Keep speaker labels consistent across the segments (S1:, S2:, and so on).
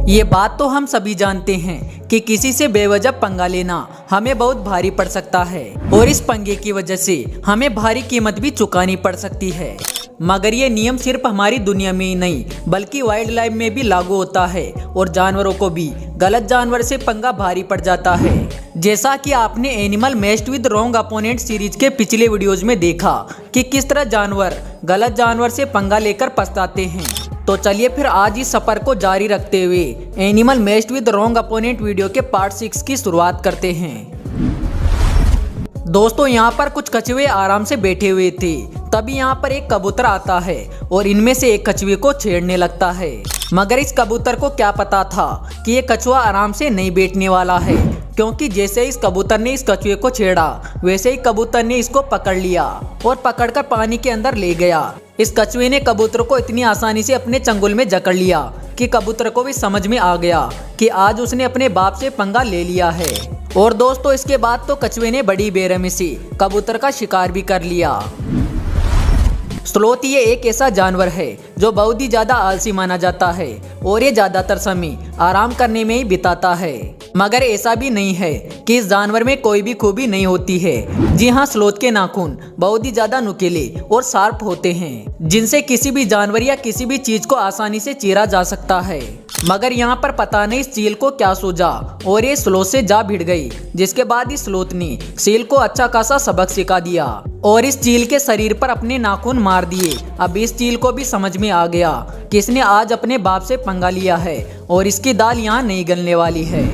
S1: ये बात तो हम सभी जानते हैं कि किसी से बेवजह पंगा लेना हमें बहुत भारी पड़ सकता है और इस पंगे की वजह से हमें भारी कीमत भी चुकानी पड़ सकती है। मगर ये नियम सिर्फ हमारी दुनिया में ही नहीं बल्कि वाइल्ड लाइफ में भी लागू होता है और जानवरों को भी गलत जानवर से पंगा भारी पड़ जाता है। जैसा कि आपने animal matched with wrong opponent series के पिछले वीडियोज में देखा कि किस तरह जानवर गलत जानवर से पंगा लेकर पछताते हैं। तो चलिए फिर आज इस सफर को जारी रखते हुए animal matched with wrong opponent video के पार्ट 6 की शुरुआत करते हैं। दोस्तों यहाँ पर कुछ कछुए आराम से बैठे हुए थे, तभी यहाँ पर एक कबूतर आता है और इनमें से एक कछुए को छेड़ने लगता है। मगर इस कबूतर को क्या पता था कि ये कछुआ आराम से नहीं बैठने वाला है, क्योंकि जैसे इस कबूतर ने इस कछुए को छेड़ा वैसे ही कबूतर ने इसको पकड़ लिया और पकड़कर पानी के अंदर ले गया। इस कछुए ने कबूतर को इतनी आसानी से अपने चंगुल में जकड़ लिया कि कबूतर को भी समझ में आ गया कि आज उसने अपने बाप से पंगा ले लिया है। और दोस्तों इसके बाद तो कछुए ने बड़ी बेरहमी से कबूतर का शिकार भी कर लिया। स्लोथ ये एक ऐसा जानवर है जो बहुत ही ज्यादा आलसी माना जाता है और ये ज्यादातर समय आराम करने में ही बिताता है। मगर ऐसा भी नहीं है कि इस जानवर में कोई भी खूबी नहीं होती है। जी हाँ, स्लोथ के नाखून बहुत ही ज्यादा नुकीले और शार्प होते हैं, जिनसे किसी भी जानवर या किसी भी चीज को आसानी से चीरा जा सकता है। मगर यहाँ पर पता नहीं इस चील को क्या सूझा और ये स्लोथ से जा भिड़ गई, जिसके बाद इस स्लोथ ने चील को अच्छा खासा सबक सिखा दिया और इस चील के शरीर पर अपने नाखून मार दिए। अब इस चील को भी समझ में आ गया कि इसने आज अपने बाप से पंगा लिया है और इसकी दाल यहाँ नहीं गलने वाली है।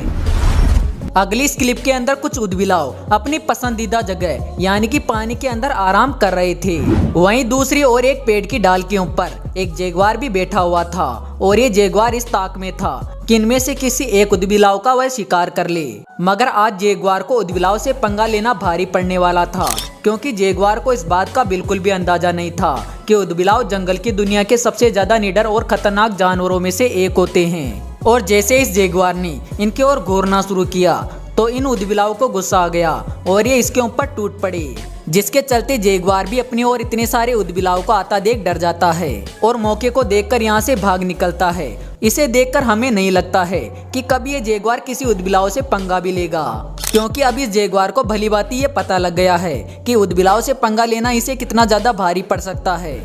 S1: अगली इस क्लिप के अंदर कुछ उदबिलाव अपनी पसंदीदा जगह यानी कि पानी के अंदर आराम कर रहे थे। वहीं दूसरी ओर एक पेड़ की डाल के ऊपर एक जैगुआर भी बैठा हुआ था और ये जैगुआर इस ताक में था कि इनमें से किसी एक उदबिलाव का वह शिकार कर ले। मगर आज जैगुआर को उदबिलाव से पंगा लेना भारी पड़ने वाला था, क्योंकि जैगुआर को इस बात का बिल्कुल भी अंदाजा नहीं था कि उदबिलाव जंगल की दुनिया के सबसे ज्यादा निडर और खतरनाक जानवरों में से एक होते हैं। और जैसे इस जैगुआर ने इनके ओर घूरना शुरू किया तो इन उदबिलाव को गुस्सा आ गया और ये इसके ऊपर टूट पड़े, जिसके चलते जैगुआर भी अपनी ओर इतने सारे उदबिलाव को आता देख डर जाता है और मौके को देखकर यहाँ से भाग निकलता है। इसे देखकर हमें नहीं लगता है कि कभी ये जैगुआर किसी उदबिलाव से पंगा भी लेगा, क्योंकि अब इस जैगुआर को भली भांति ये पता लग गया है कि उदबिलाव से पंगा लेना इसे कितना ज्यादा भारी पड़ सकता है।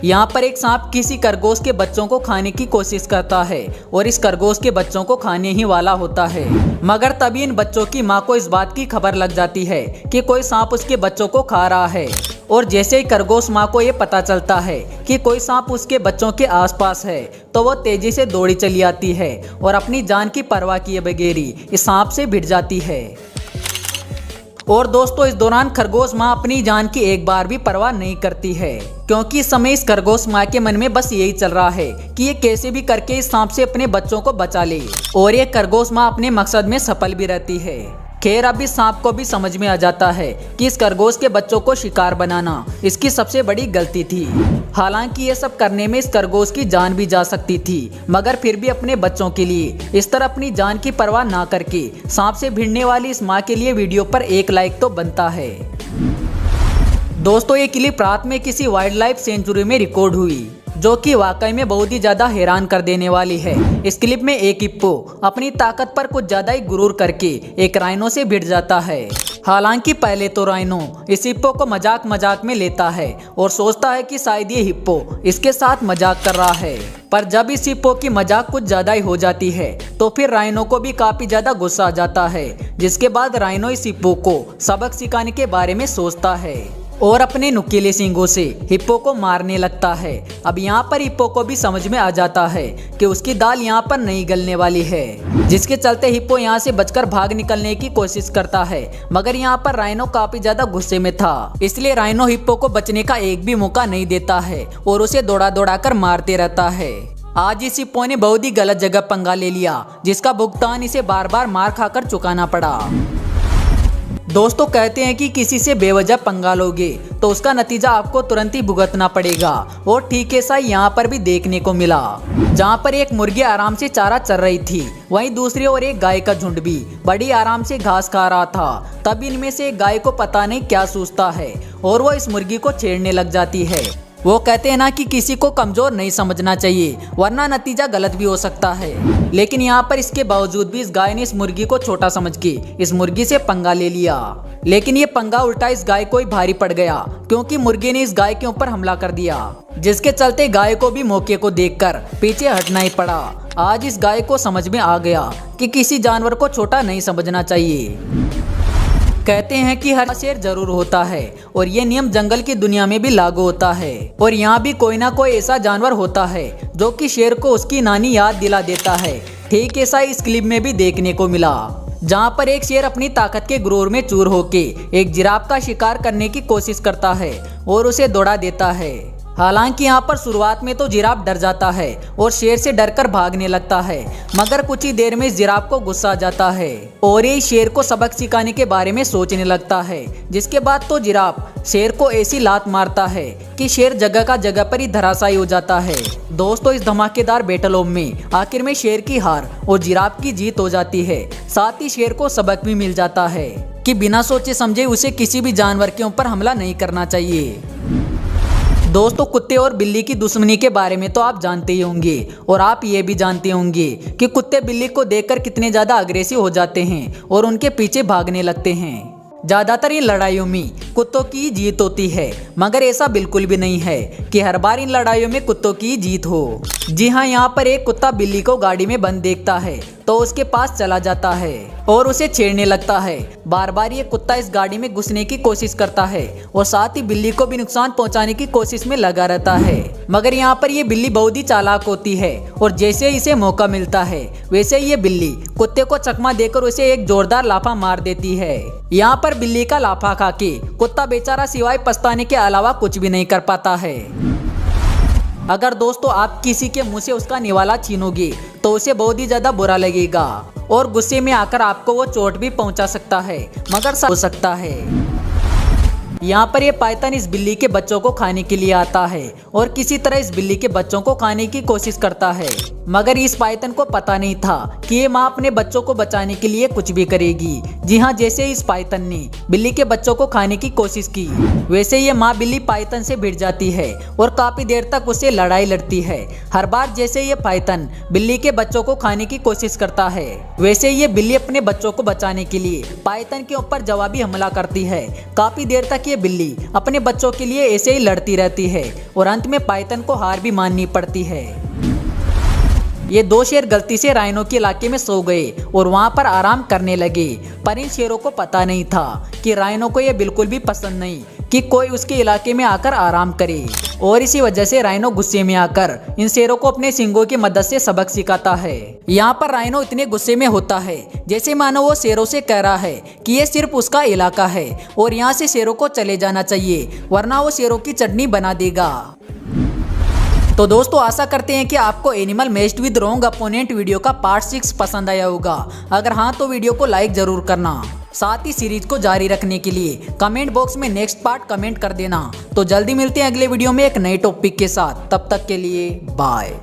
S1: यहाँ पर एक सांप किसी खरगोश के बच्चों को खाने की कोशिश करता है और इस खरगोश के बच्चों को खाने ही वाला होता है। मगर तभी इन बच्चों की माँ को इस बात की खबर लग जाती है कि कोई सांप उसके बच्चों को खा रहा है। और जैसे ही खरगोश माँ को ये पता चलता है कि कोई सांप उसके बच्चों के आसपास है तो वो तेजी से दौड़ी चली आती है और अपनी जान की परवाह किए बगैर ही इस सांप से भिड़ जाती है। और दोस्तों इस दौरान खरगोश माँ अपनी जान की एक बार भी परवाह नहीं करती है, क्योंकि इस समय इस खरगोश माँ के मन में बस यही चल रहा है कि ये कैसे भी करके इस सांप से अपने बच्चों को बचा ले। और ये खरगोश माँ अपने मकसद में सफल भी रहती है। खैर अब इस सांप को भी समझ में आ जाता है कि इस खरगोश के बच्चों को शिकार बनाना इसकी सबसे बड़ी गलती थी। हालांकि ये सब करने में इस खरगोश की जान भी जा सकती थी, मगर फिर भी अपने बच्चों के लिए इस तरह अपनी जान की परवाह ना करके सांप से भिड़ने वाली इस माँ के लिए वीडियो पर एक लाइक तो बनता है। दोस्तों ये क्लिप रात में किसी वाइल्ड लाइफ सेंचुरी में रिकॉर्ड हुई, जो कि वाकई में बहुत ही ज्यादा हैरान कर देने वाली है। इस क्लिप में एक हिप्पो अपनी ताकत पर कुछ ज्यादा ही गुरूर करके एक राइनो से भिड़ जाता है। हालांकि पहले तो राइनो इस हिप्पो को मजाक में लेता है और सोचता है कि शायद ये हिप्पो इसके साथ मजाक कर रहा है। पर जब इस हिप्पो की मजाक कुछ ज्यादा ही हो जाती है तो फिर राइनो को भी काफी ज्यादा गुस्सा आ जाता है, जिसके बाद राइनो इस हिप्पो को सबक सिखाने के बारे में सोचता है और अपने नुकीले सींगों से हिप्पो को मारने लगता है। अब यहाँ पर हिप्पो को भी समझ में आ जाता है कि उसकी दाल यहाँ पर नहीं गलने वाली है, जिसके चलते हिप्पो यहाँ से बचकर भाग निकलने की कोशिश करता है। मगर यहाँ पर राइनो काफी ज्यादा गुस्से में था, इसलिए राइनो हिप्पो को बचने का एक भी मौका नहीं देता है और उसे दौड़ा कर मारते रहता है। आज इस हिप्पो ने बहुत ही गलत जगह पंगा ले लिया, जिसका भुगतान इसे बार बार मार खाकर चुकाना पड़ा। दोस्तों कहते हैं कि किसी से बेवजह पंगा लोगे तो उसका नतीजा आपको तुरंत ही भुगतना पड़ेगा, और ठीक ऐसा यहाँ पर भी देखने को मिला। जहाँ पर एक मुर्गी आराम से चारा चर रही थी, वहीं दूसरी ओर एक गाय का झुंड भी बड़ी आराम से घास खा रहा था। तब इनमें से एक गाय को पता नहीं क्या सूझता है और वो इस मुर्गी को छेड़ने लग जाती है। वो कहते हैं ना कि किसी को कमजोर नहीं समझना चाहिए वरना नतीजा गलत भी हो सकता है। लेकिन यहाँ पर इसके बावजूद भी इस गाय ने इस मुर्गी को छोटा समझ के इस मुर्गी से पंगा ले लिया। लेकिन ये पंगा उल्टा इस गाय को ही भारी पड़ गया, क्योंकि मुर्गी ने इस गाय के ऊपर हमला कर दिया, जिसके चलते गाय को भी मौके को देखकर पीछे हटना ही पड़ा। आज इस गाय को समझ में आ गया कि किसी जानवर को छोटा नहीं समझना चाहिए। कहते हैं कि हर शेर जरूर होता है और ये नियम जंगल की दुनिया में भी लागू होता है। और यहाँ भी कोई ना कोई ऐसा जानवर होता है जो कि शेर को उसकी नानी याद दिला देता है। ठीक ऐसा इस क्लिप में भी देखने को मिला, जहाँ पर एक शेर अपनी ताकत के गुरूर में चूर होके एक जिराफ का शिकार करने की कोशिश करता है और उसे दौड़ा देता है। हालांकि यहाँ पर शुरुआत में तो जिराफ डर जाता है और शेर से डरकर भागने लगता है, मगर कुछ ही देर में इस जिराफ को गुस्सा आ जाता है और ये शेर को सबक सिखाने के बारे में सोचने लगता है। जिसके बाद तो जिराफ शेर को ऐसी लात मारता है कि शेर जगह का जगह पर ही धराशायी हो जाता है। दोस्तों, इस धमाकेदार बैटल में आखिर में शेर की हार और जिराफ की जीत हो जाती है। साथ ही शेर को सबक भी मिल जाता है कि बिना सोचे समझे उसे किसी भी जानवर के ऊपर हमला नहीं करना चाहिए। दोस्तों, कुत्ते और बिल्ली की दुश्मनी के बारे में तो आप जानते ही होंगे और आप ये भी जानते होंगे कि कुत्ते बिल्ली को देखकर कितने ज्यादा अग्रेसिव हो जाते हैं और उनके पीछे भागने लगते हैं। ज्यादातर इन लड़ाइयों में कुत्तों की जीत होती है, मगर ऐसा बिल्कुल भी नहीं है कि हर बार इन लड़ाइयों में कुत्तों की जीत हो। जी हाँ, यहाँ पर एक कुत्ता बिल्ली को गाड़ी में बंद देखता है तो उसके पास चला जाता है और उसे छेड़ने लगता है। बार बार ये कुत्ता इस गाड़ी में घुसने की कोशिश करता है और साथ ही बिल्ली को भी नुकसान पहुंचाने की कोशिश में लगा रहता है। मगर यहाँ पर ये बिल्ली बहुत ही चालाक होती है और जैसे इसे मौका मिलता है वैसे ही ये बिल्ली कुत्ते को चकमा देकर उसे एक जोरदार लाफा मार देती है। यहाँ पर बिल्ली का लाफा खा के कुत्ता बेचारा सिवाय पछताने के अलावा कुछ भी नहीं कर पाता है। अगर दोस्तों आप किसी के मुंह से उसका निवाला छीनोगे तो उसे बहुत ही ज्यादा बुरा लगेगा और गुस्से में आकर आपको वो चोट भी पहुंचा सकता है, मगर हो सकता है। यहाँ पर ये पाइथन इस बिल्ली के बच्चों को खाने के लिए आता है और किसी तरह इस बिल्ली के बच्चों को खाने की कोशिश करता है, मगर इस पाइथन को पता नहीं था कि ये माँ अपने बच्चों को बचाने के लिए कुछ भी करेगी। जी हाँ, जैसे इस पाइथन ने बिल्ली के बच्चों को खाने की कोशिश की वैसे ये माँ बिल्ली पाइथन से भिड़ जाती है और काफी देर तक उससे लड़ाई लड़ती है। हर बार जैसे ये पाइथन बिल्ली के बच्चों को खाने की कोशिश करता है वैसे ये बिल्ली अपने बच्चों को बचाने के लिए पाइथन के ऊपर जवाबी हमला करती है। काफी देर तक ये बिल्ली अपने बच्चों के लिए ऐसे ही लड़ती रहती है और अंत में पाइथन को हार भी माननी पड़ती है। ये दो शेर गलती से राइनो के इलाके में सो गए और वहां पर आराम करने लगे, पर इन शेरों को पता नहीं था कि राइनो को ये बिल्कुल भी पसंद नहीं कि कोई उसके इलाके में आकर आराम करे और इसी वजह से राइनो गुस्से में आकर इन शेरों को अपने सींगों की मदद से सबक सिखाता है। यहाँ पर राइनो इतने गुस्से में होता है जैसे मानो वो शेरों से कह रहा है कि ये सिर्फ उसका इलाका है और यहाँ से शेरों को चले जाना चाहिए वरना वो शेरों की चटनी बना देगा। तो दोस्तों, आशा करते हैं कि आपको animal matched with wrong opponent video का पार्ट 6 पसंद आया होगा। अगर हाँ तो वीडियो को लाइक जरूर करना। साथ ही सीरीज को जारी रखने के लिए कमेंट बॉक्स में नेक्स्ट पार्ट कमेंट कर देना। तो जल्दी मिलते हैं अगले वीडियो में एक नए टॉपिक के साथ। तब तक के लिए बाय।